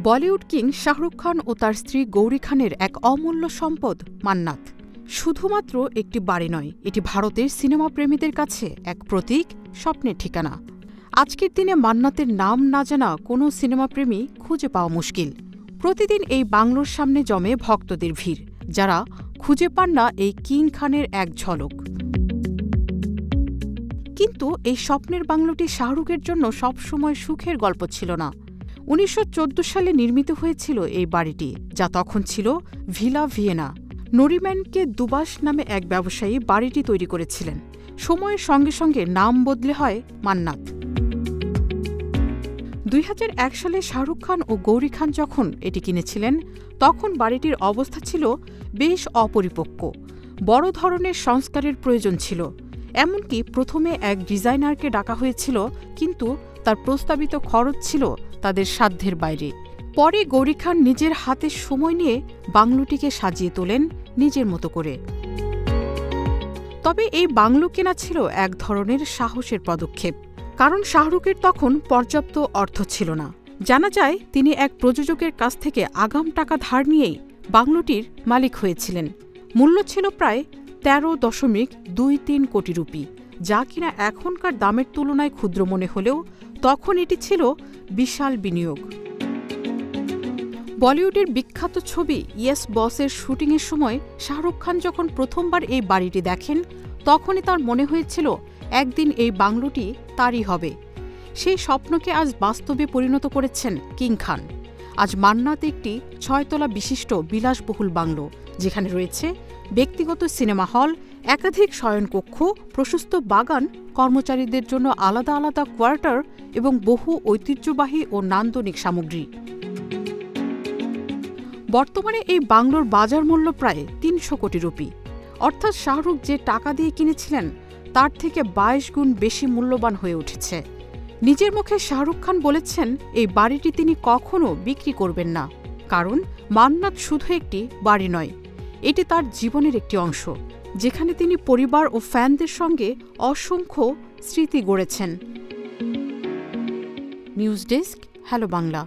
Bollywood king Shahrukh Khan ও তার স্ত্রী গৌরী খানের এক অমূল্য সম্পদ মান্নাত। শুধুমাত্র একটি বাড়ি নয়, এটি ভারতের সিনেমা প্রেমীদের কাছে এক প্রতীক, স্বপ্নের ঠিকানা। আজকের দিনে মান্নাতের নাম না জানা কোনো সিনেমাপ্রেমী খুঁজে পাওয়া মুশকিল। প্রতিদিন এই বাংলোর সামনে জমে ভক্তদের ভিড়, যারা খুঁজে পান না এই কিং খানের এক ঝলক। কিন্তু এই স্বপ্নের বাংলোটি শাহরুখের জন্য সবসময় সুখের গল্প ছিল না। ১৯১৪ সালে নির্মিত হয়েছিল এই বাড়িটি, যা তখন ছিল ভিলা ভিয়েনা। নরিম্যানকে দুবাস নামে এক ব্যবসায়ী বাড়িটি তৈরি করেছিলেন। সময়ের সঙ্গে সঙ্গে নাম বদলে হয় মান্নাত। ২০০১ সালে শাহরুখ খান ও গৌরী খান যখন এটি কিনেছিলেন, তখন বাড়িটির অবস্থা ছিল বেশ অপরিপক্ক। বড় ধরনের সংস্কারের প্রয়োজন ছিল। এমনকি প্রথমে এক ডিজাইনারকে ডাকা হয়েছিল, কিন্তু তার প্রস্তাবিত খরচ ছিল তাদের সাধ্যের বাইরে। পরে গৌরী খান নিজের হাতে সময় নিয়ে বাংলোটিকে সাজিয়ে তোলেন নিজের মতো করে। তবে এই বাংলো কেনা ছিল এক ধরনের সাহসের পদক্ষেপ, কারণ শাহরুখের তখন পর্যাপ্ত অর্থ ছিল না। জানা যায় তিনি এক প্রযোজকের কাছ থেকে আগাম টাকা ধার নিয়েই বাংলোটির মালিক হয়েছিলেন। মূল্য ছিল প্রায় ১৩.২৩ কোটি রুপি, যা কিনা এখনকার দামের তুলনায় ক্ষুদ্র মনে হলেও তখন এটি ছিল বিশাল বিনিয়োগ। বলিউডের বিখ্যাত ছবি ইয়েস বসের শুটিংয়ের সময় শাহরুখ খান যখন প্রথমবার এই বাড়িটি দেখেন, তখনই তার মনে হয়েছিল একদিন এই বাংলোটি তারই হবে। সেই স্বপ্নকে আজ বাস্তবে পরিণত করেছেন কিং খান। আজ মান্নাত একটি ৬ তলা বিশিষ্ট বিলাসবহুল বাংলো, যেখানে রয়েছে ব্যক্তিগত সিনেমা হল, একাধিক শয়নকক্ষ, প্রশস্ত বাগান, কর্মচারীদের জন্য আলাদা আলাদা কোয়ার্টার এবং বহু ঐতিহ্যবাহী ও নান্দনিক সামগ্রী। বর্তমানে এই বাংলোর বাজার মূল্য প্রায় ৩০০ কোটি রুপি, অর্থাৎ শাহরুখ যে টাকা দিয়ে কিনেছিলেন তার থেকে ২২ গুণ বেশি মূল্যবান হয়ে উঠেছে। নিজের মুখে শাহরুখ খান বলেছেন এই বাড়িটি তিনি কখনো বিক্রি করবেন না, কারণ মান্নাত শুধু একটি বাড়ি নয়, এটি তার জীবনের একটি অংশ, যেখানে তিনি পরিবার ও ফ্যানদের সঙ্গে অসংখ্য স্মৃতি গড়েছেন। News desk, hello Bangla.